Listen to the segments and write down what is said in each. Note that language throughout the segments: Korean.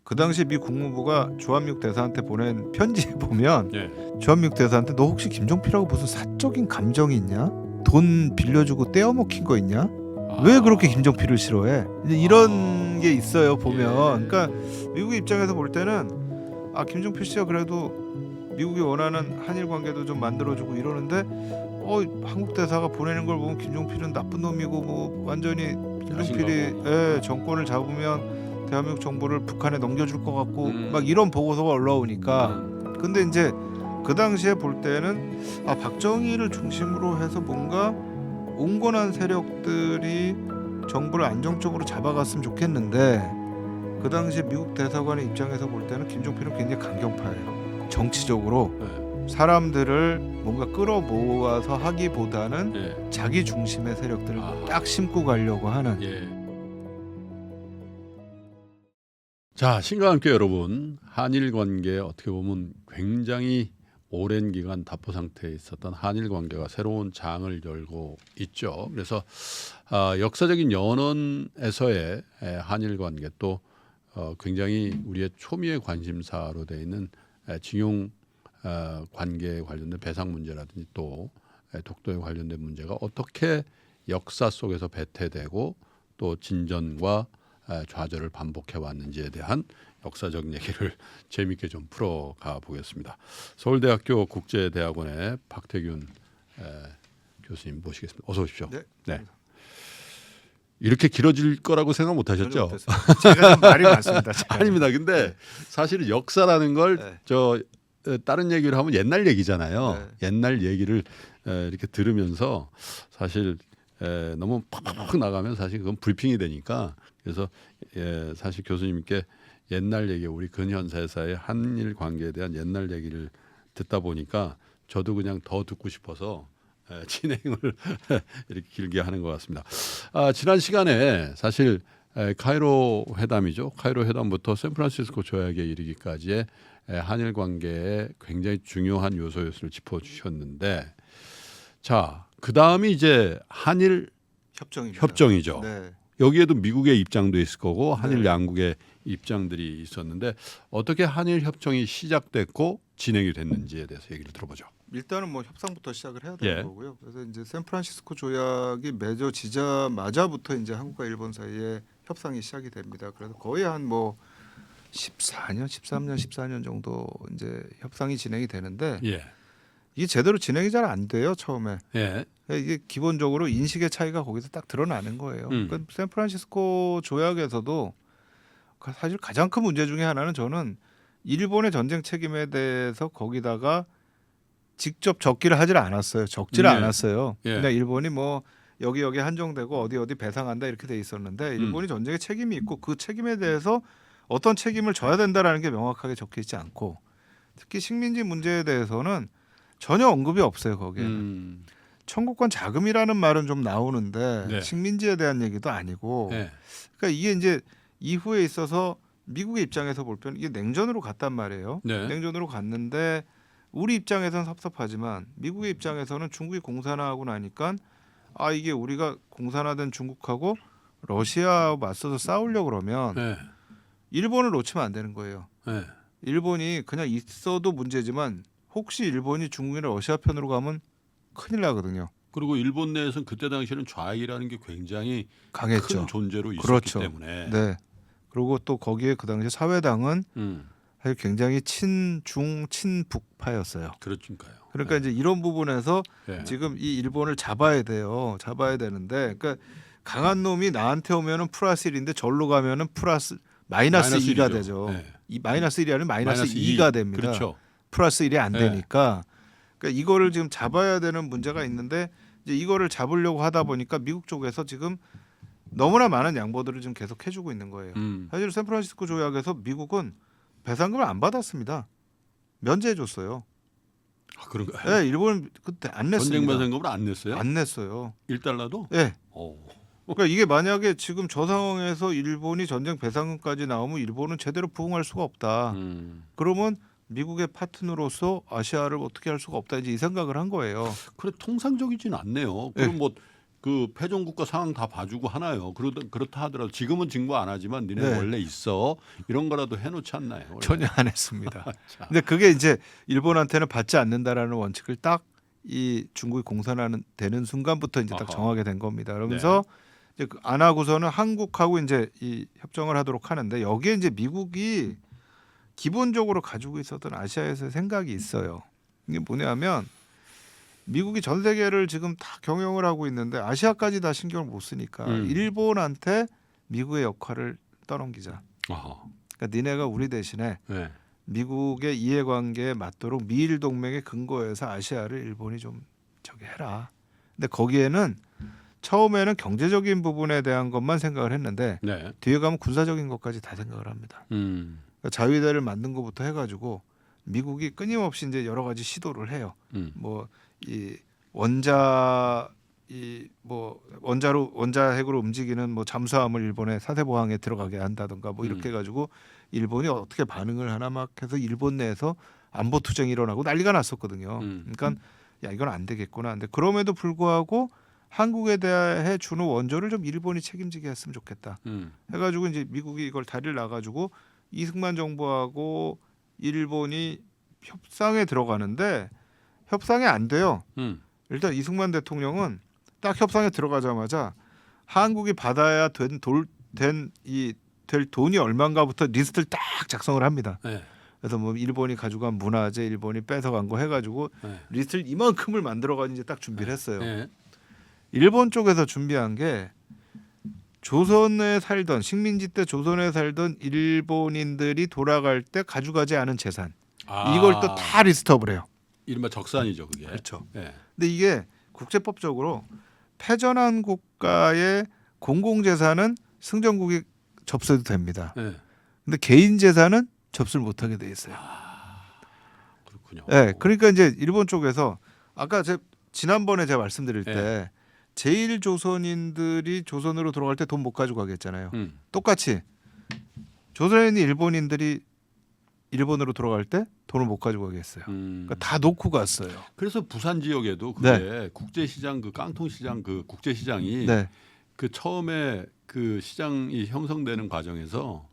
그 당시 미 국무부가 주한미국 대사한테 보낸 편지에 보면 예. 주한미국 대사한테 너 혹시 김종필하고 무슨 사적인 감정이 있냐? 돈 빌려주고 떼어먹힌 거 있냐? 왜 그렇게 김종필을 싫어해? 이제 이런 게 있어요 보면. 예. 그러니까 미국의 입장에서 볼 때는 김종필 씨가 그래도 미국이 원하는 한일 관계도 좀 만들어주고 이러는데 한국 대사가 보내는 걸 보면 김종필은 나쁜 놈이고 뭐 완전히 김종필이 정권을 잡으면 대한민국 정부를 북한에 넘겨줄 것 같고 막 이런 보고서가 올라오니까 근데 이제 그 당시에 볼 때는 박정희를 중심으로 해서 뭔가 온건한 세력들이 정부를 안정적으로 잡아갔으면 좋겠는데 그 당시에 미국 대사관의 입장에서 볼 때는 김종필은 굉장히 강경파예요. 정치적으로 사람들을 뭔가 끌어모아서 하기보다는 자기 중심의 세력들을 딱 심고 가려고 하는. 자, 신과 함께 여러분, 한일 관계 어떻게 보면 굉장히 오랜 기간 답보 상태에 있었던 한일 관계가 새로운 장을 열고 있죠. 그래서 역사적인 연원에서의 한일 관계 또 굉장히 우리의 초미의 관심사로 되어 있는 징용 관계에 관련된 배상 문제라든지 또 독도에 관련된 문제가 어떻게 역사 속에서 배태되고 또 진전과 좌절을 반복해 왔는지에 대한 역사적 얘기를 재미있게 좀 풀어가 보겠습니다. 서울대학교 국제대학원의 박태균 교수님 모시겠습니다. 어서 오십시오. 네. 이렇게 길어질 거라고 생각 못 하셨죠? 제가 좀 말이 많습니다. 아닙니다. 근데 사실은 역사라는 걸 다른 얘기를 하면 옛날 얘기잖아요. 옛날 얘기를 이렇게 들으면서 사실 너무 팍팍 나가면 사실 그건 브리핑이 되니까 그래서 사실 교수님께 옛날 얘기 우리 근현세사의 한일 관계에 대한 옛날 얘기를 듣다 보니까 저도 그냥 더 듣고 싶어서 진행을 이렇게 길게 하는 것 같습니다. 지난 시간에 사실 카이로 회담이죠. 카이로 회담부터 샌프란시스코 조약에 이르기까지의 한일 관계의 굉장히 중요한 요소를 짚어주셨는데 자, 그 다음이 이제 한일 협정이죠. 네. 여기에도 미국의 입장도 있을 거고 한일 양국의 입장들이 있었는데 어떻게 한일 협정이 시작됐고 진행이 됐는지에 대해서 얘기를 들어보죠. 일단은 뭐 협상부터 시작을 해야 되는 거고요. 그래서 이제 샌프란시스코 조약이 맺어지자마자부터 이제 한국과 일본 사이에 협상이 시작이 됩니다. 그래서 거의 한 뭐 13년 정도 이제 협상이 진행이 되는데 이게 제대로 진행이 잘 안 돼요 처음에. 이게 기본적으로 인식의 차이가 거기서 딱 드러나는 거예요. 그러니까 샌프란시스코 조약에서도 사실 가장 큰 문제 중에 하나는 저는 일본의 전쟁 책임에 대해서 거기다가 직접 적기를 하질 않았어요. 적지를 않았어요. 그냥 일본이 뭐 여기 한정되고 어디 배상한다 이렇게 돼 있었는데 일본이 전쟁에 책임이 있고 그 책임에 대해서 어떤 책임을 져야 된다라는 게 명확하게 적혀 있지 않고 특히 식민지 문제에 대해서는 전혀 언급이 없어요 거기에는. 청구권 자금이라는 말은 좀 나오는데 식민지에 대한 얘기도 아니고 그러니까 이게 이제 이후에 있어서 미국의 입장에서 볼 때는 이게 냉전으로 갔단 말이에요. 냉전으로 갔는데 우리 입장에서는 섭섭하지만 미국의 입장에서는 중국이 공산화하고 나니까 이게 우리가 공산화된 중국하고 러시아와 맞서서 싸우려고 그러면 일본을 놓치면 안 되는 거예요. 일본이 그냥 있어도 문제지만 혹시 일본이 중국이나 러시아 편으로 가면 큰일 나거든요. 그리고 일본 내에서는 그때 당시에는 좌익이라는 게 굉장히 강했죠. 큰 존재로 있었기 때문에. 네. 그리고 또 거기에 그 당시 사회당은 사실 굉장히 친중 친북파였어요. 그렇니까요. 그러니까 이제 이런 부분에서 지금 이 일본을 잡아야 돼요. 잡아야 되는데, 그러니까 강한 놈이 나한테 오면은 플러스 1인데 절로 가면은 마이너스 2가 되죠. 이 마이너스 1이 아니라 마이너스 2가 됩니다. 그렇죠. 플러스 1이 안 되니까. 그러니까 이거를 지금 잡아야 되는 문제가 있는데 이제 이거를 잡으려고 하다 보니까 미국 쪽에서 지금 너무나 많은 양보들을 지금 계속 해주고 있는 거예요. 사실 샌프란시스코 조약에서 미국은 배상금을 안 받았습니다. 면제해줬어요. 그런가요? 네, 일본은 그때 안 냈습니다. 전쟁 배상금을 안 냈어요? 안 냈어요. 1달러도? 네. 그러니까 이게 만약에 지금 저 상황에서 일본이 전쟁 배상금까지 나오면 일본은 제대로 부응할 수가 없다. 그러면 미국의 파트너로서 아시아를 어떻게 할 수가 없다 이제 이 생각을 한 거예요. 그래 통상적이지는 않네요. 그럼 뭐 그 패전국가 상황 다 봐주고 하나요? 그렇다 하더라도 지금은 증거 안 하지만 니네 원래 있어 이런 거라도 해놓지 않나요? 원래? 전혀 안 했습니다. 근데 그게 이제 일본한테는 받지 않는다라는 원칙을 딱 이 중국이 공산화는 되는 순간부터 이제 딱 정하게 된 겁니다. 그러면서 이제 안 하고서는 한국하고 이제 이 협정을 하도록 하는데 여기에 이제 미국이 기본적으로 가지고 있었던 아시아에서의 생각이 있어요. 이게 뭐냐면 미국이 전 세계를 지금 다 경영을 하고 있는데 아시아까지 다 신경을 못 쓰니까 일본한테 미국의 역할을 떠넘기자. 그러니까 니네가 우리 대신에 미국의 이해관계에 맞도록 미일 동맹의 근거에서 아시아를 일본이 좀 저기 해라. 근데 거기에는 처음에는 경제적인 부분에 대한 것만 생각을 했는데 뒤에 가면 군사적인 것까지 다 생각을 합니다. 그러니까 자위대를 만든 것부터 해가지고 미국이 끊임없이 이제 여러 가지 시도를 해요. 뭐 이 원자 핵으로 움직이는 뭐 잠수함을 일본의 사대보항에 들어가게 한다든가 뭐 이렇게 해가지고 일본이 어떻게 반응을 하나 막 해서 일본 내에서 안보 투쟁이 일어나고 난리가 났었거든요. 그러니까 야 이건 안 되겠구나. 근데 그럼에도 불구하고 한국에 대해 주는 원조를 좀 일본이 책임지게 했으면 좋겠다. 해가지고 이제 미국이 이걸 다리를 놔가지고 이승만 정부하고 일본이 협상에 들어가는데 협상이 안 돼요. 일단 이승만 대통령은 딱 협상에 들어가자마자 한국이 받아야 될 돈이 얼마인가부터 리스트를 딱 작성을 합니다. 그래서 뭐 일본이 가져간 문화재, 일본이 뺏어간 거 해가지고 리스트를 이만큼을 만들어가지고 이제 딱 준비를 했어요. 일본 쪽에서 준비한 게 조선에 살던 식민지 때 조선에 살던 일본인들이 돌아갈 때 가져가지 않은 재산 이걸 또 다 리스트업을 해요. 이른바 적산이죠, 그게. 그렇죠. 근데 이게 국제법적으로 패전한 국가의 공공재산은 승전국이 접수해도 됩니다. 근데 개인 재산은 접수를 못하게 돼 있어요. 그렇군요. 그러니까 이제 일본 쪽에서 아까 지난번에 제가 말씀드릴 때 제일 조선인들이 조선으로 돌아갈 때 돈 못 가지고 가겠잖아요. 똑같이 조선에 있는 일본인들이 일본으로 돌아갈 때 돈을 못 가지고 가겠어요. 그러니까 다 놓고 갔어요. 그래서 부산 지역에도 그게 국제시장 그 깡통시장 그 국제시장이 그 처음에 그 시장이 형성되는 과정에서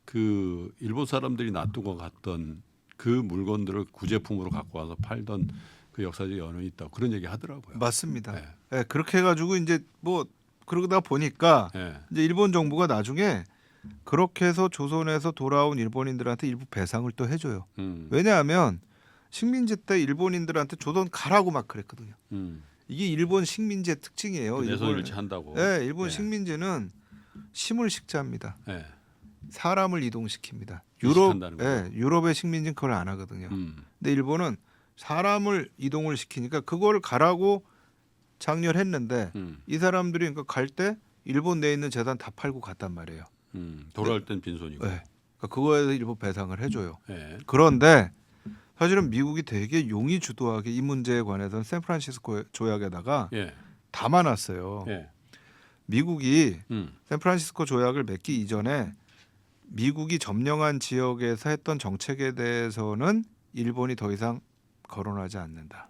그 일본 사람들이 놔두고 갔던 그 물건들을 구제품으로 갖고 와서 팔던 그 역사적 연원이 있다고 그런 얘기 하더라고요. 맞습니다. 그렇게 해가지고 이제 뭐 그러다 보니까 이제 일본 정부가 나중에 그렇게 해서 조선에서 돌아온 일본인들한테 일부 배상을 또 해줘요. 왜냐하면 식민지 때 일본인들한테 조선 가라고 막 그랬거든요. 이게 일본 식민지의 특징이에요. 내성일치한다고. 일본 식민지는 심을 식자합니다. 사람을 이동시킵니다. 유럽의 식민지는 그걸 안 하거든요. 근데 일본은 사람을 이동을 시키니까 그걸 가라고 장려했는데 이 사람들이 그러니까 갈 때 일본 내에 있는 재산 다 팔고 갔단 말이에요. 돌아올 땐 빈손이고. 그러니까 그거에 대해서 일부 배상을 해줘요. 그런데 사실은 미국이 되게 용의주도하게 이 문제에 관해서는 샌프란시스코 조약에다가 담아놨어요. 미국이 샌프란시스코 조약을 맺기 이전에 미국이 점령한 지역에서 했던 정책에 대해서는 일본이 더 이상 거론하지 않는다.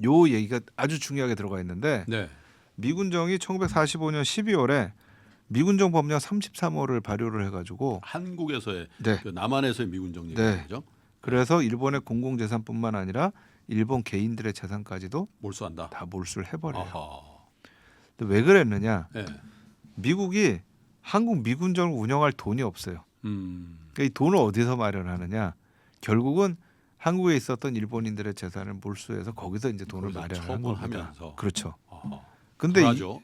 요 얘기가 아주 중요하게 들어가 있는데 미군정이 1945년 12월에 미군정 법령 33호를 발효를 해가지고 한국에서의 그 남한에서의 미군정 얘기죠. 그래서 일본의 공공재산뿐만 아니라 일본 개인들의 재산까지도 몰수한다. 다 몰수를 해버려요. 근데 왜 그랬느냐? 미국이 한국 미군정을 운영할 돈이 없어요. 그러니까 이 돈을 어디서 마련하느냐? 결국은 한국에 있었던 일본인들의 재산을 몰수해서 거기서 이제 돈을 마련하는 겁니다. 그렇죠. 근데 불하죠.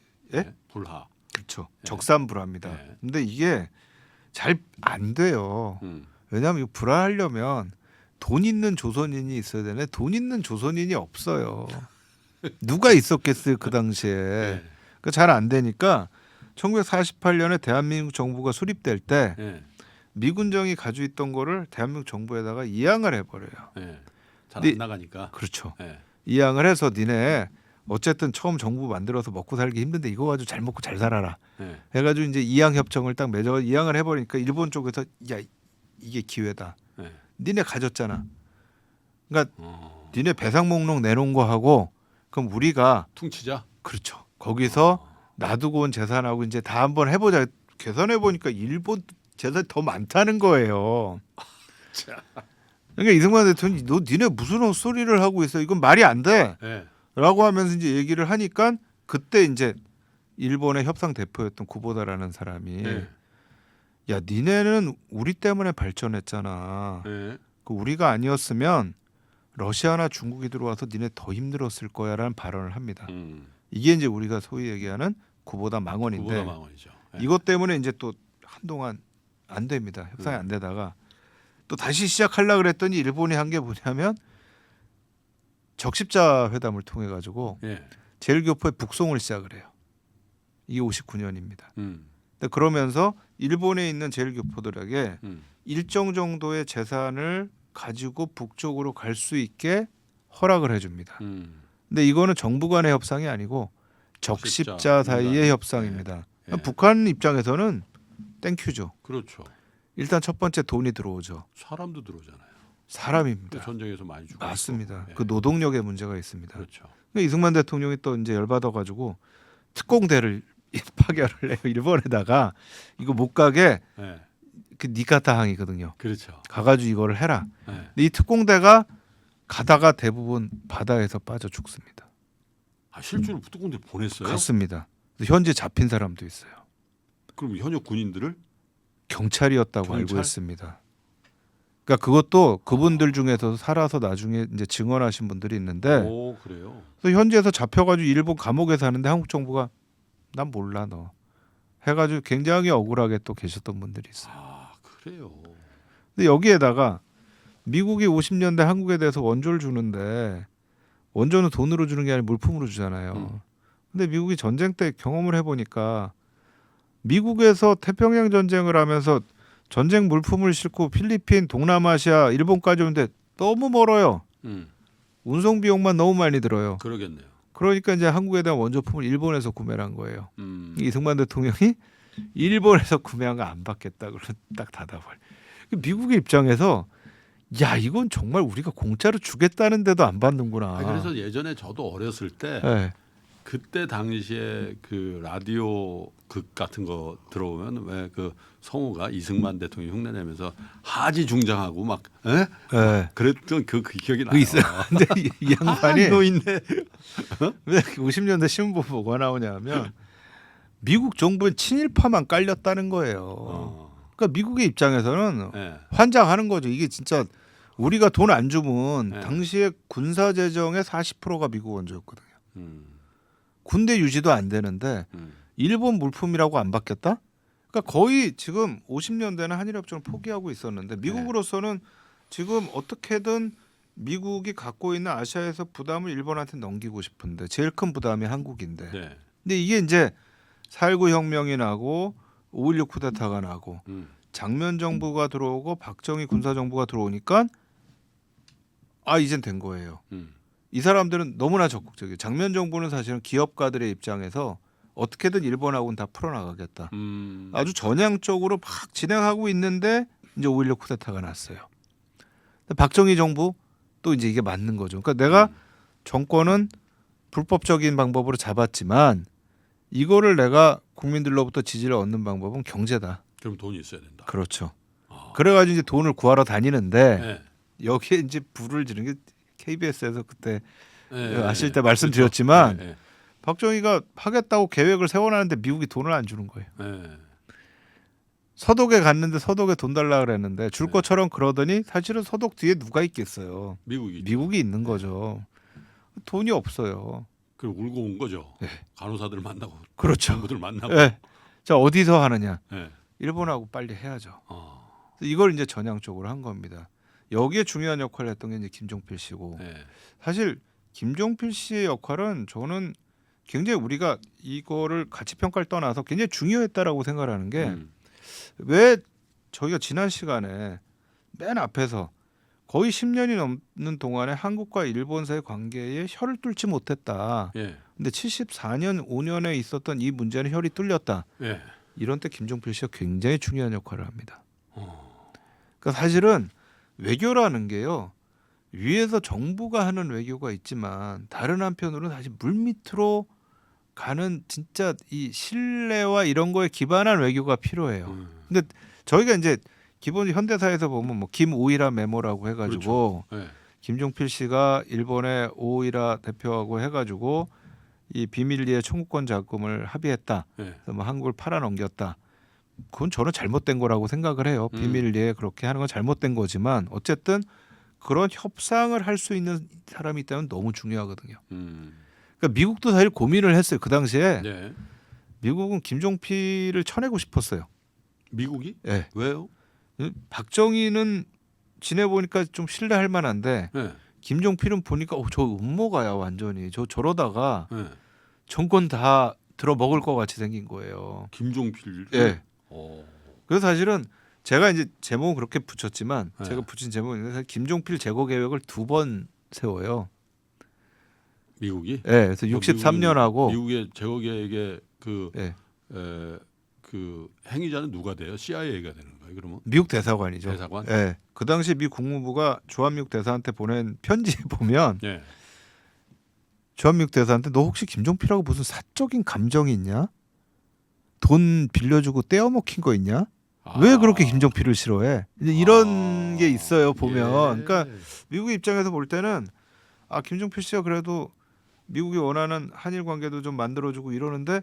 불하. 그렇죠. 적산불화입니다. 근데 이게 잘 안 돼요. 왜냐하면 이거 불화하려면 돈 있는 조선인이 있어야 되는데 돈 있는 조선인이 없어요. 누가 있었겠어요 그 당시에. 그러니까 잘 안 되니까 1948년에 대한민국 정부가 수립될 때 미군정이 가지고 있던 거를 대한민국 정부에다가 이양을 해버려요. 잘 안 나가니까. 그렇죠. 이양을 해서 니네 어쨌든 처음 정부 만들어서 먹고 살기 힘든데 이거 가지고 잘 먹고 잘 살아라. 해가지고 이제 이양 협정을 딱 맺어 이양을 해버리니까 일본 쪽에서 야 이게 기회다. 니네 가졌잖아. 그러니까 니네 배상 목록 내놓은 거 하고 그럼 우리가 퉁치자. 그렇죠. 거기서 놔두고 온 재산하고 이제 다 한번 해보자. 계산해 보니까 일본 재산이 더 많다는 거예요. 그러니까 이승만 대통령이 너 니네 무슨 헛소리를 하고 있어? 이건 말이 안 돼. 네. 라고 하면서 이제 얘기를 하니까 그때 이제 일본의 협상 대표였던 구보다라는 사람이 네. 야 니네는 우리 때문에 발전했잖아. 네. 그 우리가 아니었으면 러시아나 중국이 들어와서 니네 더 힘들었을 거야라는 발언을 합니다. 이게 이제 우리가 소위 얘기하는 구보다 망언인데 구보다 망언이죠. 네. 이것 때문에 이제 또 한동안 안 됩니다. 협상이 안 되다가 또 다시 시작하려고 그랬더니 일본이 한 게 뭐냐면 적십자 회담을 통해 가지고 네. 제일교포의 북송을 시작을 해요. 이게 59년입니다. 음. 그러면서 일본에 있는 제일교포들에게 음. 일정 정도의 재산을 가지고 북쪽으로 갈 수 있게 허락을 해줍니다. 근데 이거는 정부 간의 협상이 아니고 적십자 사이의 협상입니다. 네. 네. 북한 입장에서는 땡큐죠. 그렇죠. 일단 첫 번째 돈이 들어오죠. 사람도 들어오잖아요. 사람입니다. 그 전쟁에서 많이 죽었고. 맞습니다. 네. 그 노동력의 문제가 있습니다. 그렇죠. 이승만 대통령이 또 이제 열받아가지고 특공대를 파견을 해요. 일본에다가 이거 못 가게 네. 그 니카타 항이거든요. 그렇죠. 가가지고 이거를 해라. 네. 근데 이 특공대가 가다가 대부분 바다에서 빠져 죽습니다. 아, 실제로 특공대 보냈어요? 갔습니다. 현재 잡힌 사람도 있어요. 그럼 현역 군인들을 경찰이었다고 경찰? 알고 있습니다. 그러니까 그것도 그분들 중에서 살아서 나중에 이제 증언하신 분들이 있는데 오, 그래요. 그래서 현지에서 잡혀가지고 일본 감옥에 사는데 한국 정부가 난 몰라 너 해가지고 굉장히 억울하게 또 계셨던 분들이 있어요. 아, 그래요. 근데 여기에다가 미국이 50년대 한국에 대해서 원조를 주는데 원조는 돈으로 주는 게 아니라 물품으로 주잖아요. 근데 미국이 전쟁 때 경험을 해보니까 미국에서 태평양 전쟁을 하면서 전쟁 물품을 싣고 필리핀, 동남아시아, 일본까지 오는데 너무 멀어요. 운송 비용만 너무 많이 들어요. 그러겠네요. 그러니까 이제 한국에 대한 원조품을 일본에서 구매를 한 거예요. 이승만 대통령이 일본에서 구매한 거 안 받겠다 그러고 딱 닫아버려. 미국의 입장에서 야 이건 정말 우리가 공짜로 주겠다는데도 안 받는구나. 그래서 예전에 저도 어렸을 때 네. 그때 당시에 그 라디오 극 같은 거 들어오면 왜 그 성우가 이승만 대통령 흉내내면서 하지 중장하고 막 에? 네. 그랬던 그 기억이 나요. 그 있어요. 근데 이 양반이 노인네. 왜 50년대 신문 뭐가 나오냐면 미국 정부의 친일파만 깔렸다는 거예요. 그러니까 미국의 입장에서는 네. 환장하는 거죠. 이게 진짜 우리가 돈 안 주면 네. 당시에 군사 재정의 40%가 미국 원조였거든요. 군대 유지도 안 되는데 일본 물품이라고 안 받겠다? 그러니까 거의 지금 50년대는 한일협정을 포기하고 있었는데 미국으로서는 지금 어떻게든 미국이 갖고 있는 아시아에서 부담을 일본한테 넘기고 싶은데 제일 큰 부담이 한국인데. 네. 근데 이게 이제 4.19 혁명이 나고 5.16 쿠데타가 나고 장면 정부가 들어오고 박정희 군사 정부가 들어오니까 아 이젠 된 거예요. 이 사람들은 너무나 적극적이에요. 장면 정부는 사실은 기업가들의 입장에서 어떻게든 일본하고는 다 풀어나가겠다. 아주 전향적으로 막 진행하고 있는데 이제 5.16 쿠데타가 났어요. 박정희 정부 또 이제 이게 맞는 거죠. 그러니까 내가 정권은 불법적인 방법으로 잡았지만 이거를 내가 국민들로부터 지지를 얻는 방법은 경제다. 그럼 돈이 있어야 된다. 그렇죠. 그래가지고 이제 돈을 구하러 다니는데 네. 여기에 이제 불을 지른 게 KBS에서 그때 네. 아실 때 말씀드렸지만 그렇죠. 네. 박정희가 하겠다고 계획을 세워놨는데 미국이 돈을 안 주는 거예요. 네. 서독에 갔는데 서독에 돈 달라 그랬는데 줄 것처럼 그러더니 사실은 서독 뒤에 누가 있겠어요. 미국이 있는 거죠. 돈이 없어요. 그리고 울고 온 거죠. 네. 간호사들 만나고, 그렇죠. 정부들 만나고. 네. 자 어디서 하느냐? 네. 일본하고 빨리 해야죠. 이걸 이제 전향적으로 한 겁니다. 여기에 중요한 역할을 했던 게 이제 김종필 씨고 네. 사실 김종필 씨의 역할은 저는 굉장히 우리가 이거를 가치 평가를 떠나서 굉장히 중요했다라고 생각하는 게 왜 저희가 지난 시간에 맨 앞에서 거의 10년이 넘는 동안에 한국과 일본 사이의 관계에 혀를 뚫지 못했다. 예. 근데 74년 5년에 있었던 이 문제는 혈이 뚫렸다. 예. 이런 때 김종필 씨가 굉장히 중요한 역할을 합니다. 그러니까 사실은 외교라는 게요. 위에서 정부가 하는 외교가 있지만 다른 한편으로는 사실 물밑으로 가는 진짜 이 신뢰와 이런 거에 기반한 외교가 필요해요. 근데 저희가 이제 기본 현대사에서 보면 뭐 김오이라 메모라고 해가지고 그렇죠. 네. 김종필 씨가 일본의 오이라 대표하고 해가지고 이 비밀리에 청구권 자금을 합의했다. 네. 그래서 뭐 한국을 팔아넘겼다. 그건 저는 잘못된 거라고 생각을 해요. 비밀리에 그렇게 하는 건 잘못된 거지만 어쨌든 그런 협상을 할 수 있는 사람이 있다면 너무 중요하거든요. 그러니까 미국도 사실 고민을 했어요. 그 당시에 네. 미국은 김종필을 쳐내고 싶었어요. 미국이? 네. 왜요? 박정희는 지내보니까 좀 신뢰할 만한데 네. 김종필은 보니까 저 음모가야 완전히 저러다가 네. 정권 다 들어먹을 것 같이 생긴 거예요. 김종필. 예. 그래서 사실은 제가 이제 제목은 그렇게 붙였지만 네. 제가 붙인 제목은 사실 김종필 제거 계획을 2번 세워요. 미국이? 예. 그래서 63년하고 미국의 제거 계획의 예. 그 행위자는 누가 돼요? CIA가 되는 거예요, 그러면? 미국 대사관이죠. 대사관? 예. 그 당시 미 국무부가 주한미국 대사한테 보낸 편지에 보면 예. 주한미국 대사한테 너 혹시 김종필하고 무슨 사적인 감정이 있냐? 돈 빌려주고 떼어먹힌 거 있냐? 왜 그렇게 김종필을 싫어해? 이제 이런 게 있어요 보면. 예. 그러니까 미국 입장에서 볼 때는 김종필 씨가 그래도 미국이 원하는 한일 관계도 좀 만들어주고 이러는데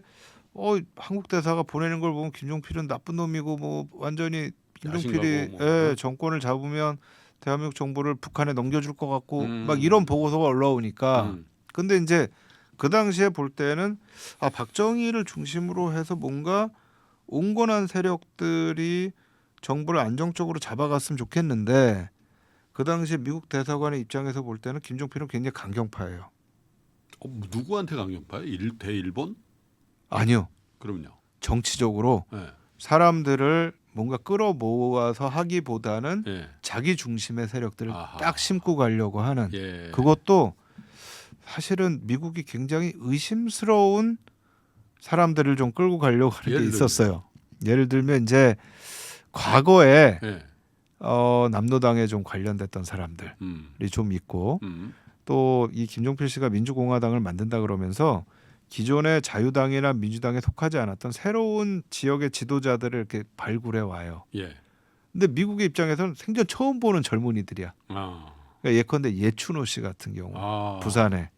한국 대사가 보내는 걸 보면 김종필은 나쁜 놈이고 뭐 완전히 김종필이 뭐. 정권을 잡으면 대한민국 정부를 북한에 넘겨줄 것 같고 막 이런 보고서가 올라오니까. 근데 이제 그 당시에 볼 때는 박정희를 중심으로 해서 뭔가 온건한 세력들이 정부를 안정적으로 잡아갔으면 좋겠는데 그 당시에 미국 대사관의 입장에서 볼 때는 김종필은 굉장히 강경파예요. 누구한테 강경파요? 대일본? 아니요. 그럼요. 정치적으로 네. 사람들을 뭔가 끌어모아서 하기보다는 예. 자기 중심의 세력들을 아하. 딱 심고 가려고 하는 예. 그것도 사실은 미국이 굉장히 의심스러운 사람들을 좀 끌고 가려고 하는 게 있었어요. 예를 들면 이제 과거에 예. 남노당에 좀 관련됐던 사람들이 좀 있고 또 이 김종필 씨가 민주공화당을 만든다 그러면서 기존의 자유당이나 민주당에 속하지 않았던 새로운 지역의 지도자들을 이렇게 발굴해 와요. 예. 근데 미국의 입장에서는 생전 처음 보는 젊은이들이야. 그러니까 예컨대 예춘호 씨 같은 경우 부산에.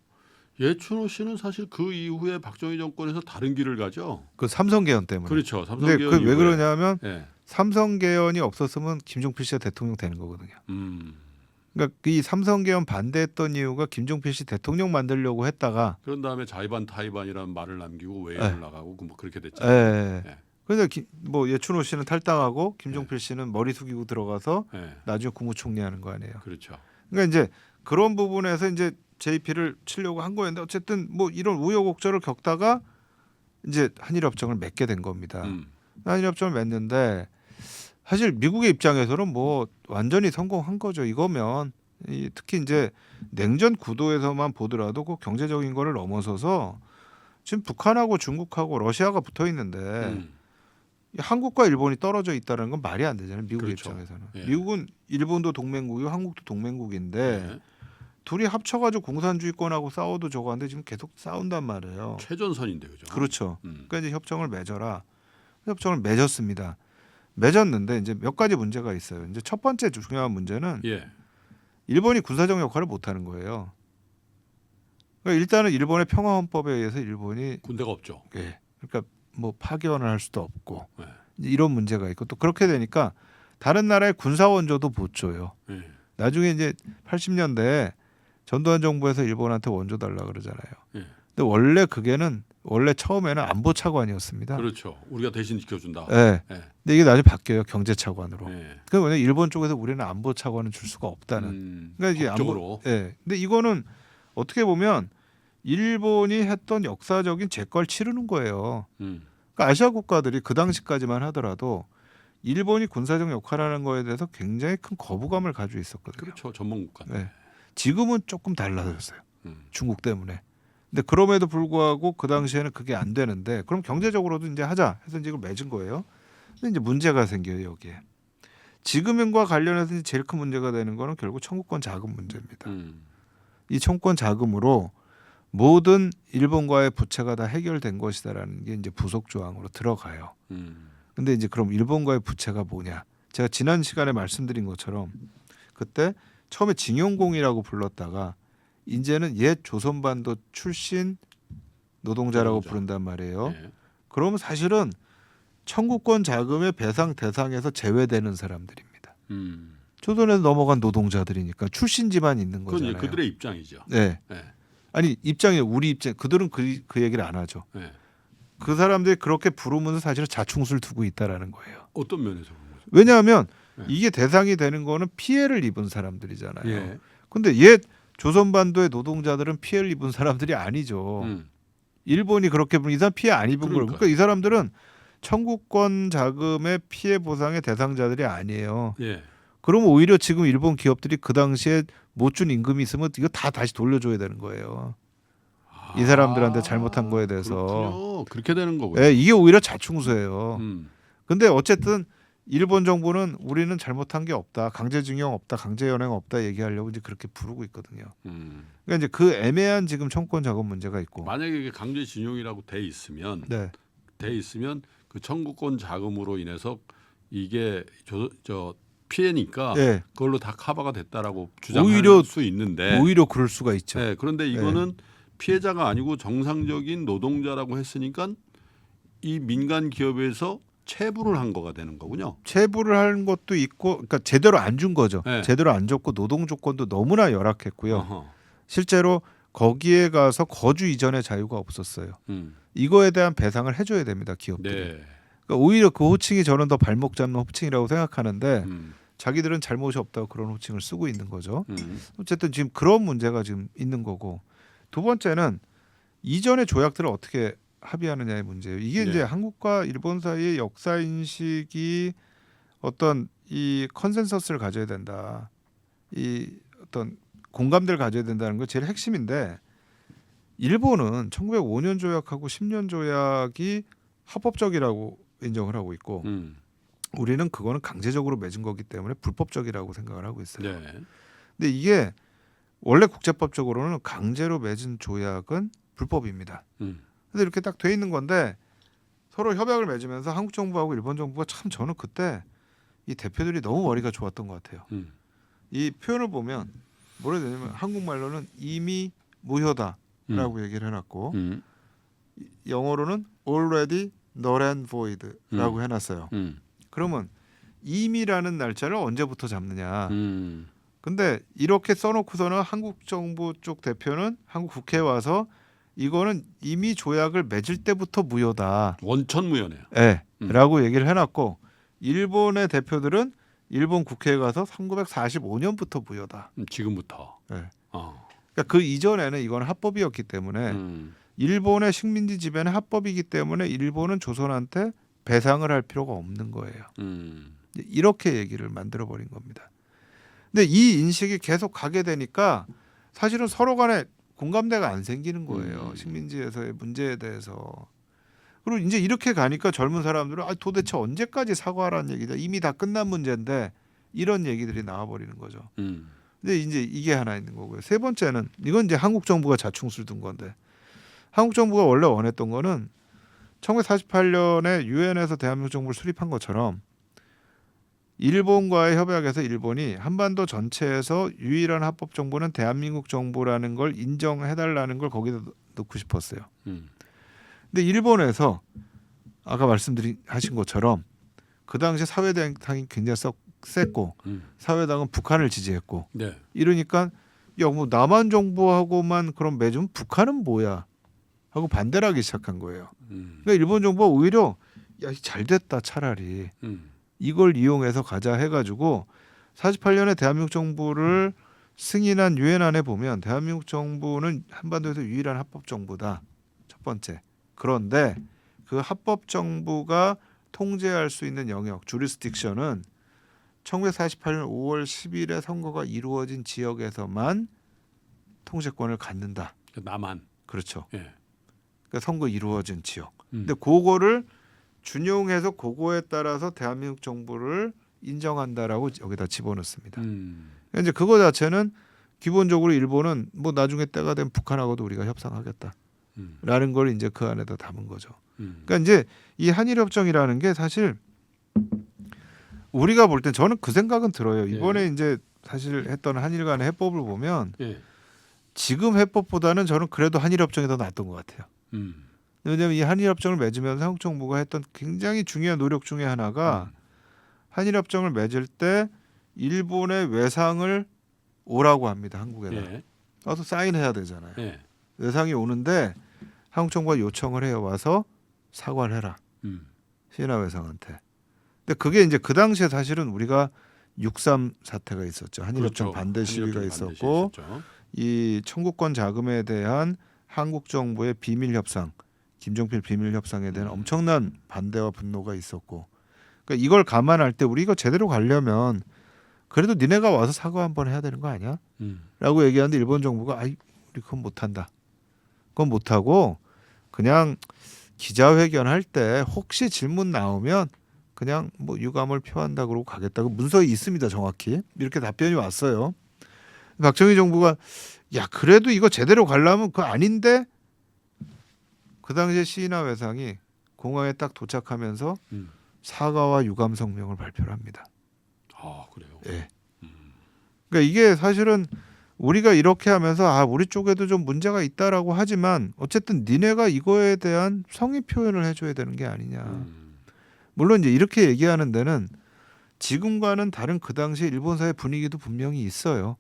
예춘호 씨는 사실 그 이후에 박정희 정권에서 다른 길을 가죠. 그 삼성개헌 때문에. 그렇죠. 근데 삼성개헌 그 왜 그러냐면 예. 삼성개헌이 없었으면 김종필 씨가 대통령 되는 거거든요. 그러니까 이 삼성개헌 반대했던 이유가 김종필 씨 대통령 만들려고 했다가 그런 다음에 자의반 타의반이라는 말을 남기고 외연을 나가고 뭐 그렇게 됐잖아요. 예. 그래서 뭐 예춘호 씨는 탈당하고 김종필 씨는 머리 숙이고 들어가서 나중에 국무총리 하는 거 아니에요. 그렇죠. 그러니까 이제 그런 부분에서 이제 JP를 치려고 한 거였는데 어쨌든 뭐 이런 우여곡절을 겪다가 이제 한일협정을 맺게 된 겁니다. 한일협정을 맺는데 사실 미국의 입장에서는 뭐 완전히 성공한 거죠. 이거면 특히 이제 냉전 구도에서만 보더라도 그 경제적인 거를 넘어서서 지금 북한하고 중국하고 러시아가 붙어 있는데 한국과 일본이 떨어져 있다는 건 말이 안 되잖아요. 미국의 그렇죠. 입장에서는. 예. 미국은 일본도 동맹국이고 한국도 동맹국인데 둘이 합쳐가지고 공산주의권하고 싸워도 저거 한데 지금 계속 싸운단 말이에요. 최전선인데 그죠? 그렇죠. 그러니까 이제 협정을 맺어라. 협정을 맺었습니다. 맺었는데 이제 몇 가지 문제가 있어요. 이제 첫 번째 중요한 문제는 일본이 군사적 역할을 못 하는 거예요. 그러니까 일단은 일본의 평화헌법에 의해서 일본이 군대가 없죠. 예. 그러니까 뭐 파견을 할 수도 없고 이런 문제가 있고 또 그렇게 되니까 다른 나라의 군사 원조도 못 줘요. 나중에 이제 80년대에 전두환 정부에서 일본한테 원조 달라 그러잖아요. 근데 원래 처음에는 안보 차관이었습니다. 그렇죠. 우리가 대신 지켜준다. 네. 근데 이게 나중에 바뀌어요. 경제 차관으로. 그러니까 왜냐 일본 쪽에서 우리는 안보 차관을 줄 수가 없다는. 그러니까 이게 법적으로. 근데 이거는 어떻게 보면 일본이 했던 역사적인 재과를 치르는 거예요. 그러니까 아시아 국가들이 그 당시까지만 하더라도 일본이 군사적 역할하는 거에 대해서 굉장히 큰 거부감을 가지고 있었거든요. 그렇죠. 전범국가. 지금은 조금 달라졌어요. 중국 때문에. 근데 그럼에도 불구하고 그 당시에는 그게 안 되는데 그럼 경제적으로도 이제 하자 해서 이제 이걸 맺은 거예요. 근데 이제 문제가 생겨요 여기에. 지금과 관련해서 이제 제일 큰 문제가 되는 거는 결국 청구권 자금 문제입니다. 이 청구권 자금으로 모든 일본과의 부채가 다 해결된 것이다라는 게 이제 부속 조항으로 들어가요. 근데 이제 그럼 일본과의 부채가 뭐냐? 제가 지난 시간에 말씀드린 것처럼 그때 처음에 징용공이라고 불렀다가 이제는 옛 조선반도 출신 노동자라고 부른단 말이에요. 네. 그러면 사실은 청구권 자금의 배상 대상에서 제외되는 사람들입니다. 조선에서 넘어간 노동자들이니까 출신지만 있는 거잖아요. 그건 그들의 입장이죠. 네. 네. 아니 입장이 우리 입장 그들은 그 얘기를 안 하죠. 네. 그 사람들이 그렇게 부르면서 사실은 자충수를 두고 있다라는 거예요. 어떤 면에서 그런 거죠? 왜냐하면 네. 이게 대상이 되는 거는 피해를 입은 사람들이잖아요. 예. 근데 옛 조선반도의 노동자들은 피해를 입은 사람들이 아니죠. 일본이 그렇게 부르면 이 사람 피해 안 입은 거예요. 그러니까 이 사람들은 청구권 자금의 피해 보상의 대상자들이 아니에요. 예. 그러면 오히려 지금 일본 기업들이 그 당시에 못 준 임금이 있으면 이거 다 다시 돌려줘야 되는 거예요. 이 사람들한테 잘못한 거에 대해서. 그렇군요. 그렇게 되는 거군요. 네, 이게 오히려 자충수예요. 음. 근데 어쨌든 일본 정부는 우리는 잘못한 게 없다, 강제징용 없다, 강제연행 없다 얘기하려고 이제 그렇게 부르고 있거든요. 그러니까 이제 그 애매한 지금 청구권 자금 문제가 있고. 만약에 이게 강제징용이라고 돼 있으면, 네. 그 청구권 자금으로 인해서 이게 저 피해니까 네. 그걸로 다 커버가 됐다라고 주장할 오히려 수 있는데, 오히려 그럴 수가 있죠. 네, 그런데 이거는 피해자가 아니고 정상적인 노동자라고 했으니까 이 민간 기업에서 체불을 한 거가 되는 거군요. 체불을 한 것도 있고, 그러니까 제대로 안 준 거죠. 네. 제대로 안 줬고 노동 조건도 너무나 열악했고요. 어허. 실제로 거기에 가서 거주 이전의 자유가 없었어요. 이거에 대한 배상을 해줘야 됩니다, 기업들이. 네. 그러니까 오히려 그 호칭이 저는 더 발목 잡는 호칭이라고 생각하는데 자기들은 잘못이 없다고 그런 호칭을 쓰고 있는 거죠. 어쨌든 지금 그런 문제가 지금 있는 거고, 두 번째는 이전의 조약들을 어떻게 합의하느냐의 문제예요. 이게 네. 이제 한국과 일본 사이의 역사 인식이 어떤 이 컨센서스를 가져야 된다. 이 어떤 공감대를 가져야 된다는 게 제일 핵심인데, 일본은 1905년 조약하고 10년 조약이 합법적이라고 인정을 하고 있고 우리는 그거는 강제적으로 맺은 거기 때문에 불법적이라고 생각을 하고 있어요. 네. 근데 이게 원래 국제법적으로는 강제로 맺은 조약은 불법입니다. 근데 이렇게 딱 돼 있는 건데 서로 협약을 맺으면서 한국 정부하고 일본 정부가 참 저는 그때 이 대표들이 너무 머리가 좋았던 것 같아요. 이 표현을 보면 뭐라 해야 되냐면 한국말로는 이미 무효다라고 얘기를 해놨고 영어로는 already null and void라고 해놨어요. 그러면 이미라는 날짜를 언제부터 잡느냐. 근데 이렇게 써놓고서는 한국 정부 쪽 대표는 한국 국회에 와서 이거는 이미 조약을 맺을 때부터 무효다. 원천무효네요. 네, 라고 얘기를 해놨고 일본의 대표들은 일본 국회에 가서 1945년부터 무효다. 지금부터. 네. 그러니까 그 이전에는 이건 합법이었기 때문에 일본의 식민지 지배는 합법이기 때문에 일본은 조선한테 배상을 할 필요가 없는 거예요. 이렇게 얘기를 만들어 버린 겁니다. 근데 이 인식이 계속 가게 되니까 사실은 서로 간에 공감대가 안 생기는 거예요. 식민지에서의 문제에 대해서. 그리고 이제 이렇게 가니까 젊은 사람들은 도대체 언제까지 사과하라는 얘기다. 이미 다 끝난 문제인데 이런 얘기들이 나와버리는 거죠. 근데 이제 이게 하나 있는 거고요. 세 번째는 이건 이제 한국 정부가 자충수를 둔 건데 한국 정부가 원래 원했던 거는 1948년에 유엔에서 대한민국 정부를 수립한 것처럼 일본과의 협약에서 일본이 한반도 전체에서 유일한 합법 정부는 대한민국 정부라는 걸 인정해달라는 걸 거기다 넣고 싶었어요. 근데 일본에서 아까 하신 것처럼 그 당시 사회당이 굉장히 셌고 사회당은 북한을 지지했고 네. 이러니까 야, 뭐 남한 정부하고만 그럼 맺으면 북한은 뭐야 하고 반대를 하기 시작한 거예요. 그러니까 일본 정부가 오히려 야, 잘 됐다 차라리 이걸 이용해서 가자 해가지고 48년에 대한민국 정부를 승인한 유엔안에 보면 대한민국 정부는 한반도에서 유일한 합법 정부다. 첫 번째. 그런데 그 합법 정부가 통제할 수 있는 영역, 주리스딕션은 1948년 5월 10일에 선거가 이루어진 지역에서만 통제권을 갖는다. 남한. 그렇죠. 예. 그러니까 선거 이루어진 지역. 근데 그거를 준용해서 그거에 따라서 대한민국 정부를 인정한다라고 여기다 집어넣습니다. 그러니까 이제 그거 자체는 기본적으로 일본은 뭐 나중에 때가 되면 북한하고도 우리가 협상하겠다라는 걸 이제 그 안에다 담은 거죠. 그러니까 이제 이 한일 협정이라는 게 사실 우리가 볼 땐 저는 그 생각은 들어요. 이번에 이제 사실 했던 한일 간의 해법을 보면 지금 해법보다는 저는 그래도 한일 협정이 더 낫던 것 같아요. 왜냐하면 이 한일 협정을 맺으면서 한국 정부가 했던 굉장히 중요한 노력 중에 하나가 한일 협정을 맺을 때 일본의 외상을 오라고 합니다. 한국에다. 와서 사인해야 되잖아요. 외상이 오는데 한국 정부가 요청을 해요. 와서 사과를 해라. 시나 외상한테. 근데 그게 이제 그 당시에 사실은 우리가 6.3 사태가 있었죠. 한일협정 그렇죠. 반대 시위가 한일협정 있었고 반대 시위 있었죠. 이 청구권 자금에 대한 한국 정부의 비밀 협상, 김종필 비밀 협상에 대한 엄청난 반대와 분노가 있었고, 그러니까 이걸 감안할 때 우리 이거 제대로 가려면 그래도 니네가 와서 사과 한번 해야 되는 거 아니야? 라고 얘기하는데 일본 정부가 아이 우리 그건 못한다. 그건 못하고 그냥 기자회견할 때 혹시 질문 나오면 그냥 뭐 유감을 표한다 그러고 가겠다고 문서에 있습니다. 정확히 이렇게 답변이 왔어요. 박정희 정부가 야 그래도 이거 제대로 가려면 그거 아닌데 그 당시에 시인화 외상이 공항에 딱 도착하면서 사과와 유감 성명을 발표를 합니다. 아 그래요. 예. 그러니까 이게 사실은 우리가 이렇게 하면서 아 우리 쪽에도 좀 문제가 있다라고 하지만 어쨌든 니네가 이거에 대한 성의 표현을 해줘야 되는 게 아니냐. 물론 이제 이렇게 얘기하는 데는 지금과는 다른 그 당시 일본 사회 분위기도 분명히 있어요.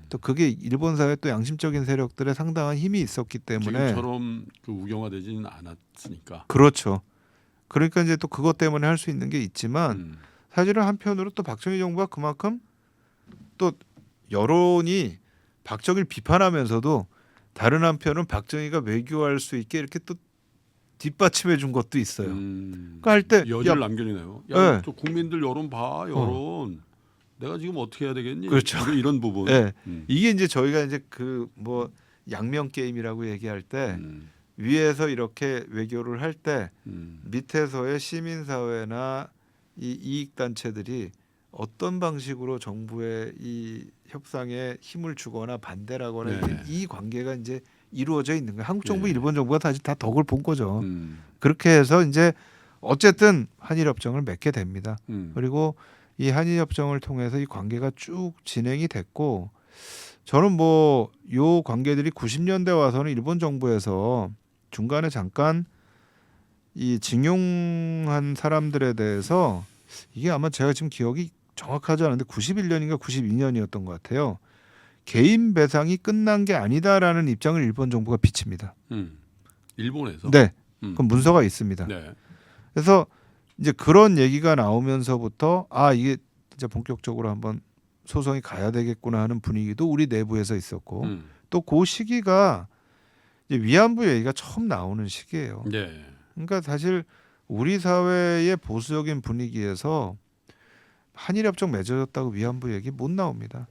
또 그게 일본 사회 또 양심적인 세력들의 상당한 힘이 있었기 때문에 지금처럼 그 우경화되지는 않았으니까. 그렇죠. 그러니까 이제 또 그것 때문에 할 수 있는 게 있지만 사실은 한편으로 또 박정희 정부가 그만큼 또 여론이 박정희를 비판하면서도 다른 한편은 박정희가 외교할 수 있게 이렇게 또 뒷받침해 준 것도 있어요. 그러니까 할 때 여지를 남겨주네요. 야, 네. 또 국민들 여론 봐, 여론. 내가 지금 어떻게 해야 되겠니? 그렇죠. 이런 부분. 네. 이게 이제 저희가 이제 그 뭐 양면 게임이라고 얘기할 때 위에서 이렇게 외교를 할 때 밑에서의 시민사회나 이 이익단체들이 어떤 방식으로 정부의 이 협상에 힘을 주거나 반대라거나 이 관계가 이제 이루어져 있는 거예요. 한국 정부, 일본 정부가 사실 다 덕을 본 거죠. 그렇게 해서 이제 어쨌든 한일 협정을 맺게 됩니다. 그리고 이 한일 협정을 통해서 이 관계가 쭉 진행이 됐고 저는 뭐 요 관계들이 90년대 와서는 일본 정부에서 중간에 잠깐 이 징용한 사람들에 대해서 이게 아마 제가 지금 기억이 정확하지 않은데 91년인가 92년이었던 것 같아요. 개인 배상이 끝난 게 아니다라는 입장을 일본 정부가 비칩니다. 일본에서? 네, 그 문서가 있습니다. 네. 그래서 이제 그런 얘기가 나오면서부터 아 이게 진짜 본격적으로 한번 소송이 가야 되겠구나 하는 분위기도 우리 내부에서 있었고 또 그 시기가 이제 위안부 얘기가 처음 나오는 시기예요. 네. 그러니까 사실 우리 사회의 보수적인 분위기에서 한일협정 맺어졌다고 위안부 얘기 못 나옵니다.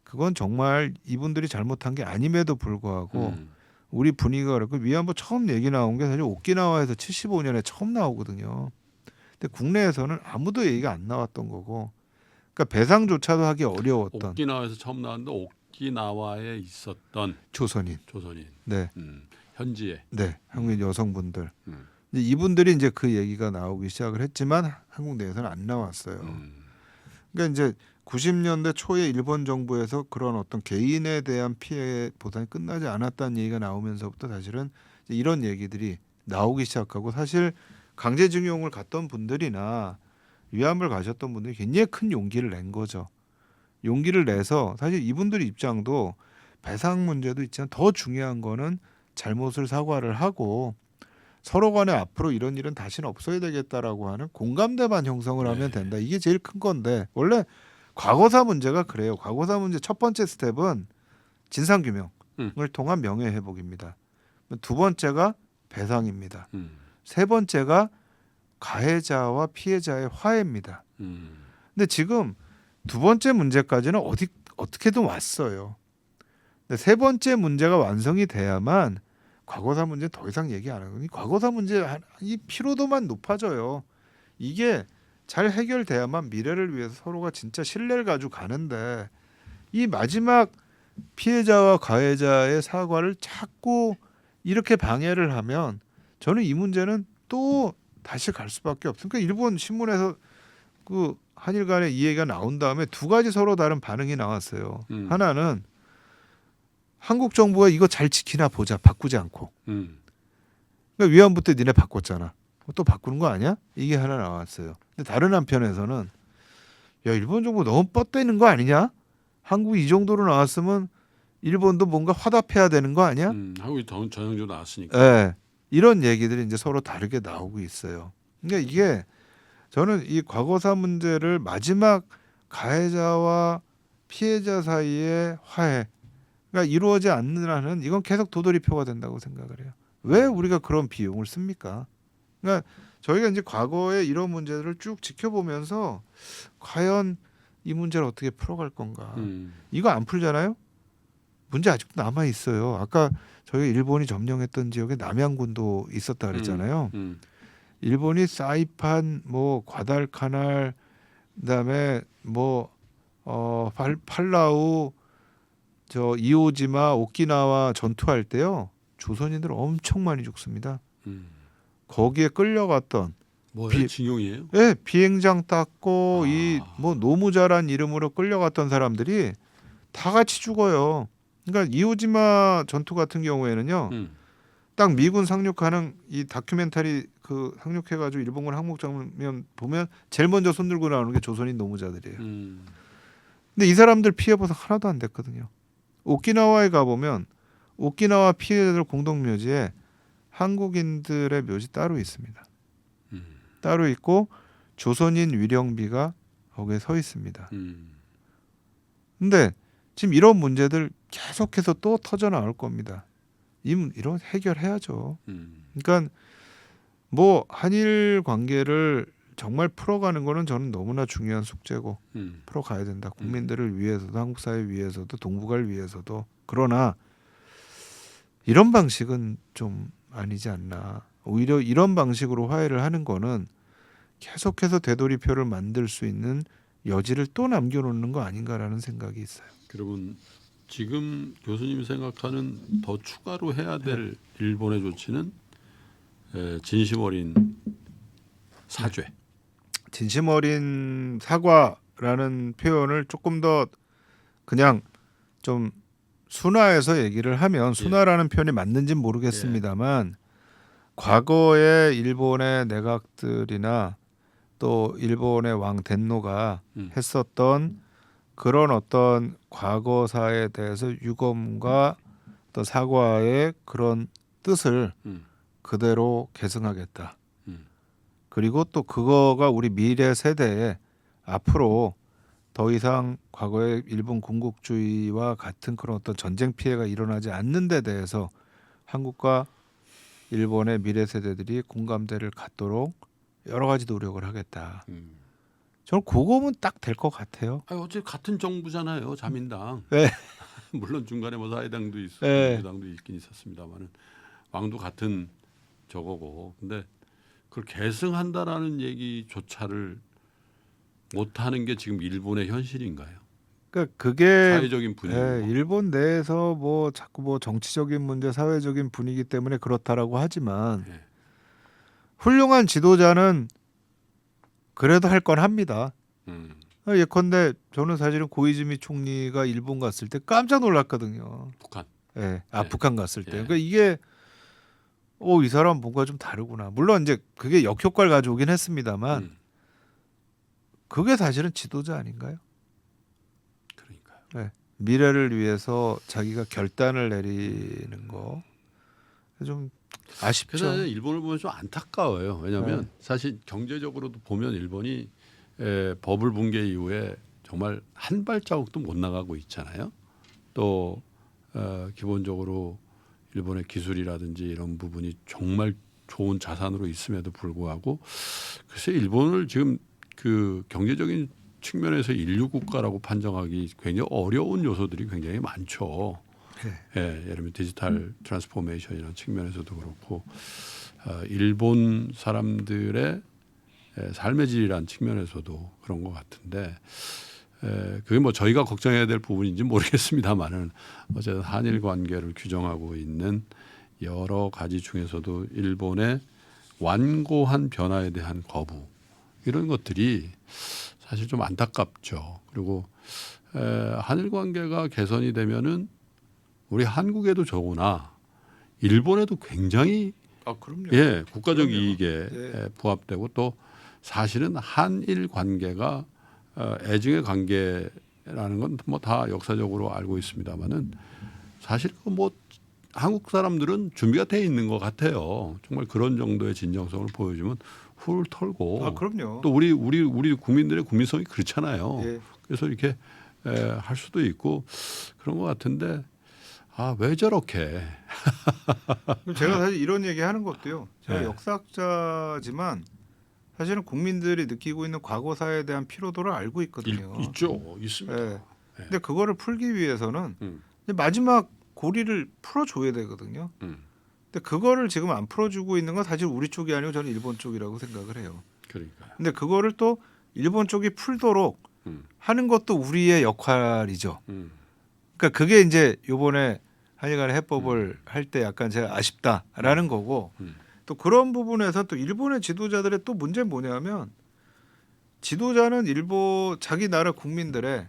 그건 정말 이분들이 잘못한 게 아님에도 불구하고 우리 분위기가 그렇고 위안부 처음 얘기 나온 게 사실 오키나와에서 75년에 처음 나오거든요. 근데 국내에서는 아무도 얘기가 안 나왔던 거고 그러니까 배상조차도 하기 어려웠던 오키나와에서 처음 나왔는데 오키나와에 있었던 조선인. 네. 현지에. 네. 한국인 여성분들. 이제 이분들이 이제 그 얘기가 나오기 시작을 했지만 한국 내에서는 안 나왔어요. 그러니까 이제 90년대 초에 일본 정부에서 그런 어떤 개인에 대한 피해 보상이 끝나지 않았다는 얘기가 나오면서부터 사실은 이런 얘기들이 나오기 시작하고 사실 강제징용을 갔던 분들이나 위안부를 가셨던 분들이 굉장히 큰 용기를 낸 거죠. 용기를 내서 사실 이분들의 입장도 배상 문제도 있지만 더 중요한 거는 잘못을 사과를 하고 서로 간에 앞으로 이런 일은 다시는 없어야 되겠다라고 하는 공감대만 형성을 하면 된다. 이게 제일 큰 건데 원래 과거사 문제가 그래요. 과거사 문제 첫 번째 스텝은 진상규명을 통한 명예회복입니다. 두 번째가 배상입니다. 세 번째가 가해자와 피해자의 화해입니다. 근데 지금 두 번째 문제까지는 어떻게든 왔어요. 근데 세 번째 문제가 완성이 돼야만 과거사 문제 더 이상 얘기 안 하고 과거사 문제 이 피로도만 높아져요. 이게 잘 해결돼야만 미래를 위해서 서로가 진짜 신뢰를 가지고 가는데 이 마지막 피해자와 가해자의 사과를 자꾸 이렇게 방해를 하면 저는 이 문제는 또 다시 갈 수밖에 없어요. 그러니까 일본 신문에서 그 한일 간의 이 얘기가 나온 다음에 두 가지 서로 다른 반응이 나왔어요. 하나는 한국 정부가 이거 잘 지키나 보자, 바꾸지 않고. 그러니까 위안부 때 니네 바꿨잖아. 또 바꾸는 거 아니야? 이게 하나 나왔어요. 근데 다른 한편에서는 야, 일본 정부 너무 뻗대는 거 아니냐? 한국이 이 정도로 나왔으면 일본도 뭔가 화답해야 되는 거 아니야? 한국이 더 전형적으로 나왔으니까. 네, 이런 얘기들이 이제 서로 다르게 나오고 있어요. 그러니까 이게 저는 이 과거사 문제를 마지막 가해자와 피해자 사이의 화해가 이루어지지 않는 한은 이건 계속 도돌이표가 된다고 생각을 해요. 왜 우리가 그런 비용을 씁니까? 그러니까 저희가 이제 과거에 이런 문제들을 쭉 지켜보면서 과연 이 문제를 어떻게 풀어갈 건가? 이거 안 풀잖아요? 문제 아직도 남아 있어요. 아까 저희 일본이 점령했던 지역에 남양군도 있었다 그랬잖아요. 일본이 사이판, 뭐 과달카날, 그다음에 뭐 팔라우, 저 이오지마, 오키나와 전투할 때요. 조선인들 엄청 많이 죽습니다. 거기에 끌려갔던 뭐예요? 징용이에요? 네, 비행장 땄고 이 뭐 노무자란 이름으로 끌려갔던 사람들이 다 같이 죽어요. 그러니까 이오지마 전투 같은 경우에는요. 딱 미군 상륙하는 이 다큐멘터리 그 상륙해가지고 일본군 항목 장면 보면 제일 먼저 손들고 나오는 게 조선인 노무자들이에요. 근데 이 사람들 피해 보상 하나도 안 됐거든요. 오키나와에 가보면 오키나와 피해자들 공동묘지에 한국인들의 묘지 따로 있습니다. 따로 있고 조선인 위령비가 거기에 서 있습니다. 근데 지금 이런 문제들 계속해서 또 터져 나올 겁니다. 이런 해결해야죠. 그러니까 뭐 한일 관계를 정말 풀어가는 거는 저는 너무나 중요한 숙제고 풀어가야 된다. 국민들을 위해서도 한국 사회 위해서도 동북아를 위해서도. 그러나 이런 방식은 좀 아니지 않나. 오히려 이런 방식으로 화해를 하는 거는 계속해서 되돌이표를 만들 수 있는 여지를 또 남겨놓는 거 아닌가라는 생각이 있어요. 그러면 지금 교수님 생각하는 더 추가로 해야 될 일본의 조치는 진심 어린 사죄. 진심 어린 사과라는 표현을 조금 더 그냥 좀 순화해서 얘기를 하면 순화라는 표현이 맞는지는 모르겠습니다만 과거에 일본의 내각들이나 또 일본의 왕 덴노가 했었던 그런 어떤 과거사에 대해서 유검과 또 사과의 그런 뜻을 그대로 계승하겠다. 그리고 또 그거가 우리 미래 세대에 앞으로 더 이상 과거의 일본 군국주의와 같은 그런 어떤 전쟁 피해가 일어나지 않는 데 대해서 한국과 일본의 미래 세대들이 공감대를 갖도록 여러 가지 노력을 하겠다. 저는 그거면 딱 될 것 같아요. 어차피 같은 정부잖아요, 자민당. 네. 물론 중간에 뭐 사회당도 있고 네. 민주당도 있긴 있었습니다만은 왕도 같은 저거고. 근데 그걸 계승한다라는 얘기조차를 못하는 게 지금 일본의 현실인가요? 그러니까 그게 사회적인 분위기. 일본 내에서 뭐 자꾸 뭐 정치적인 문제, 사회적인 분위기 때문에 그렇다라고 하지만 훌륭한 지도자는 그래도 할 건 합니다. 예컨대 저는 사실은 고이즈미 총리가 일본 갔을 때 깜짝 놀랐거든요. 북한. 북한 갔을 때. 그러니까 이게 이 사람 뭔가 좀 다르구나. 물론 이제 그게 역효과를 가져오긴 했습니다만 그게 사실은 지도자 아닌가요? 그러니까요. 미래를 위해서 자기가 결단을 내리는 거 좀 아쉽죠. 그래서 일본을 보면 좀 안타까워요. 왜냐하면 사실 경제적으로도 보면 일본이 버블 붕괴 이후에 정말 한 발자국도 못 나가고 있잖아요. 또 기본적으로 일본의 기술이라든지 이런 부분이 정말 좋은 자산으로 있음에도 불구하고 글쎄 일본을 지금 그 경제적인 측면에서 인류 국가라고 판정하기 굉장히 어려운 요소들이 굉장히 많죠. 예를 들면 디지털 트랜스포메이션이라는 측면에서도 그렇고 일본 사람들의 삶의 질이라는 측면에서도 그런 것 같은데 그게 뭐 저희가 걱정해야 될 부분인지 모르겠습니다만은 어쨌든 한일 관계를 규정하고 있는 여러 가지 중에서도 일본의 완고한 변화에 대한 거부 이런 것들이 사실 좀 안타깝죠. 그리고 한일 관계가 개선이 되면은 우리 한국에도 좋으나 일본에도 굉장히 그럼요. 국가적 그럼요. 이익에 부합되고 또 사실은 한일 관계가 애증의 관계라는 건 뭐 다 역사적으로 알고 있습니다만은 사실 뭐 한국 사람들은 준비가 돼 있는 것 같아요. 정말 그런 정도의 진정성을 보여주면 훌 털고. 그럼요. 또 우리 국민들의 국민성이 그렇잖아요. 예. 그래서 이렇게 할 수도 있고 그런 것 같은데 왜 저렇게? 제가 사실 이런 얘기 하는 것도요. 제가 네. 역사학자지만 사실은 국민들이 느끼고 있는 과거사에 대한 피로도를 알고 있거든요. 있죠. 있습니다. 예. 근데 그거를 풀기 위해서는 음. 이제 마지막 고리를 풀어줘야 되거든요. 근데 그거를 지금 안 풀어주고 있는 건 사실 우리 쪽이 아니고 저는 일본 쪽이라고 생각을 해요. 그러니까요. 근데 그거를 또 일본 쪽이 풀도록 하는 것도 우리의 역할이죠. 그러니까 그게 이제 요번에 한일 간의 해법을 할 때 약간 제가 아쉽다라는 거고 또 그런 부분에서 또 일본의 지도자들의 또 문제는 뭐냐면 지도자는 일본 자기 나라 국민들의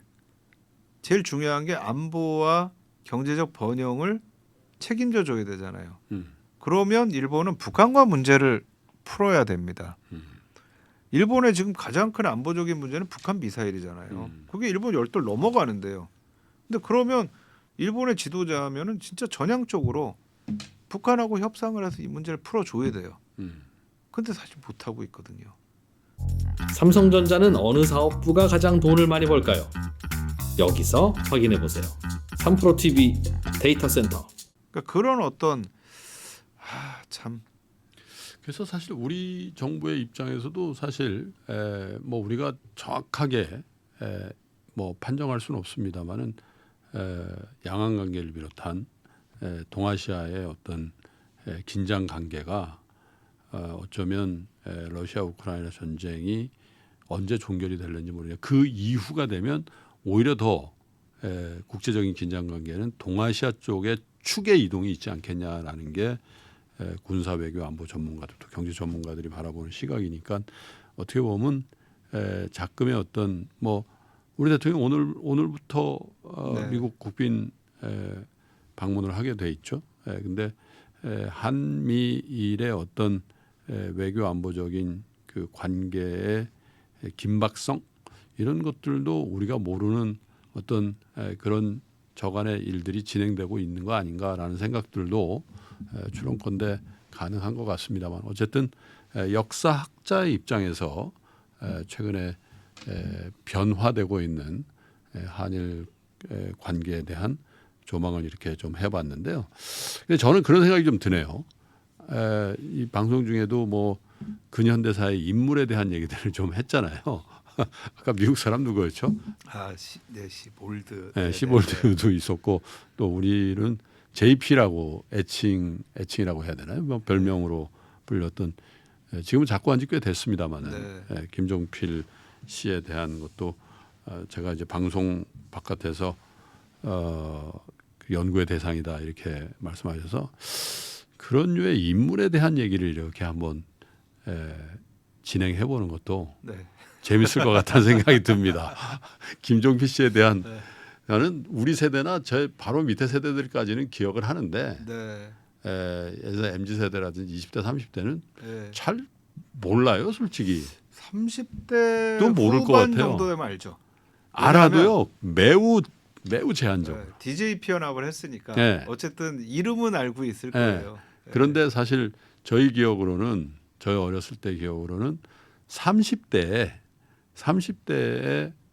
제일 중요한 게 안보와 경제적 번영을 책임져 줘야 되잖아요. 그러면 일본은 북한과 문제를 풀어야 됩니다. 일본의 지금 가장 큰 안보적인 문제는 북한 미사일이잖아요. 그게 일본 열돌 넘어가는데요. 근데 그러면 일본의 지도자면은 진짜 전향적으로 북한하고 협상을 해서 이 문제를 풀어줘야 돼요. 근데 사실 못하고 있거든요. 삼성전자는 어느 사업부가 가장 돈을 많이 벌까요? 여기서 확인해 보세요. 3프로TV 데이터 센터. 그러니까 그런 어떤 참 그래서 사실 우리 정부의 입장에서도 사실 뭐 우리가 정확하게 뭐 판정할 수는 없습니다만은 양안 관계를 비롯한 동아시아의 어떤 긴장 관계가 어쩌면 러시아 우크라이나 전쟁이 언제 종결이 될는지 모르겠어요. 그 이후가 되면 오히려 더 국제적인 긴장 관계는 동아시아 쪽의 축의 이동이 있지 않겠냐라는 게 군사 외교 안보 전문가들 또 경제 전문가들이 바라보는 시각이니까 어떻게 보면 작금의 어떤 뭐 우리 대통령 오늘부터 네. 미국 국빈 방문을 하게 돼 있죠. 근데 한미일의 어떤 외교 안보적인 그 관계의 긴박성 이런 것들도 우리가 모르는 어떤 그런 저간의 일들이 진행되고 있는 거 아닌가라는 생각들도 추론컨대 가능한 것 같습니다만 어쨌든 역사학자의 입장에서 최근에 변화되고 있는 한일 관계에 대한 조망을 이렇게 좀 해봤는데요. 근데 저는 그런 생각이 좀 드네요. 이 방송 중에도 뭐 근현대사의 인물에 대한 얘기들을 좀 했잖아요. 아까 미국 사람 누구였죠? 시볼드. 네, 시볼드도 있었고 또 우리는 JP라고 애칭이라고 해야 되나요? 뭐 별명으로 불렸던 지금은 작고 한지 꽤 됐습니다만은 김종필 씨에 대한 것도 제가 이제 방송 바깥에서 그 연구의 대상이다 이렇게 말씀하셔서 그런 류의 인물에 대한 얘기를 이렇게 한번 진행해 보는 것도 재밌을 것 같다는 생각이 듭니다. 김종필 씨에 대한 나는 우리 세대나 제 바로 밑에 세대들까지는 기억을 하는데 예전에 MZ 세대라든지 20대 30대는 잘 몰라요, 솔직히. 30대 모를 것 후반 같아요. 정도 되면 알죠. 알아도요 매우 제한적으로. DJ 연합을 했으니까 어쨌든 이름은 알고 있을 거예요. 그런데 사실 저희 기억으로는 저희 어렸을 때 기억으로는 30대에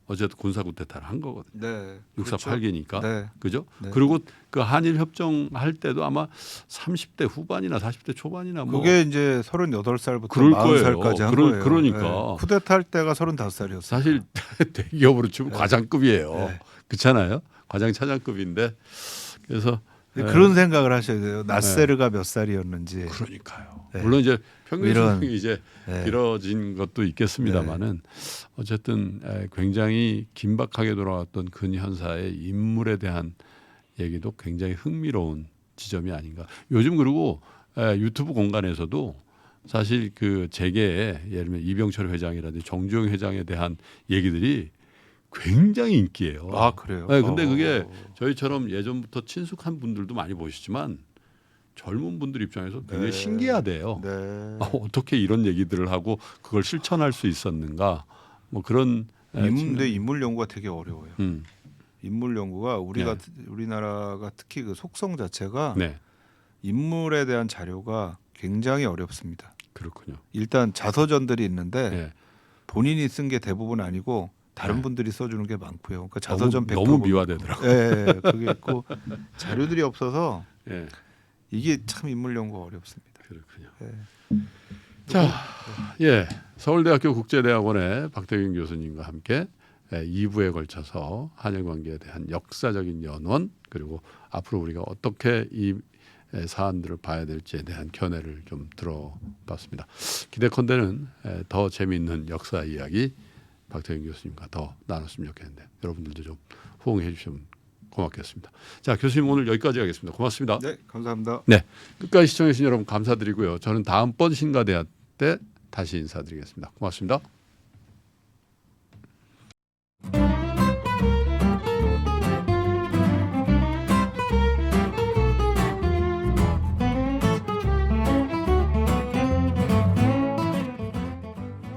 어쨌든 군사 쿠데타를 한 거거든요. 6.48기니까. 그죠? 그리고 그 한일 협정할 때도 아마 30대 후반이나 40대 초반이나 뭐 그게 이제 38살부터 그럴 40살까지 한 거예요. 그러니까 쿠데타 할 때가 35살이었어요. 사실 대기업으로 치면 과장급이에요. 그렇잖아요. 과장 차장급인데 그래서 그런 생각을 하셔야 돼요. 나세르가 몇 살이었는지. 그러니까요. 네. 물론 이제 평균 이런- 수명이 이제 네. 길어진 것도 있겠습니다만은 어쨌든 굉장히 긴박하게 돌아왔던 근현사의 인물에 대한 얘기도 굉장히 흥미로운 지점이 아닌가. 요즘 그리고 유튜브 공간에서도 사실 그 재계에 예를 들면 이병철 회장이라든지 정주영 회장에 대한 얘기들이 굉장히 인기예요. 아 그래요? 네, 근데 그게 저희처럼 예전부터 친숙한 분들도 많이 보시지만 젊은 분들 입장에서 굉장히 신기하대요. 네. 어떻게 이런 얘기들을 하고 그걸 실천할 수 있었는가? 뭐 그런 근데 인물 연구가 되게 어려워요. 음, 인물 연구가 우리나라가 특히 그 속성 자체가 네, 인물에 대한 자료가 굉장히 어렵습니다. 그렇군요. 일단 자서전들이 있는데 네. 본인이 쓴 게 대부분 아니고 다른 네. 분들이 써주는 게 많고요. 그러니까 자서전 너무 100% 미화되더라고요. 예, 그게 있고 자료들이 없어서 예, 이게 참 인물 연구가 어렵습니다. 그렇군요. 예. 자, 예, 서울대학교 국제대학원의 박태균 교수님과 함께 2부에 걸쳐서 한일 관계에 대한 역사적인 연원 그리고 앞으로 우리가 어떻게 이 사안들을 봐야 될지에 대한 견해를 좀 들어봤습니다. 기대컨대는 더 재미있는 역사 이야기 박태균 교수님과 더 나눴으면 좋겠는데 여러분들도 좀 호응해 주시면 고맙겠습니다. 자, 교수님 오늘 여기까지 하겠습니다. 고맙습니다. 네, 감사합니다. 네, 끝까지 시청해 주신 여러분 감사드리고요. 저는 다음번 신가대학 때 다시 인사드리겠습니다. 고맙습니다.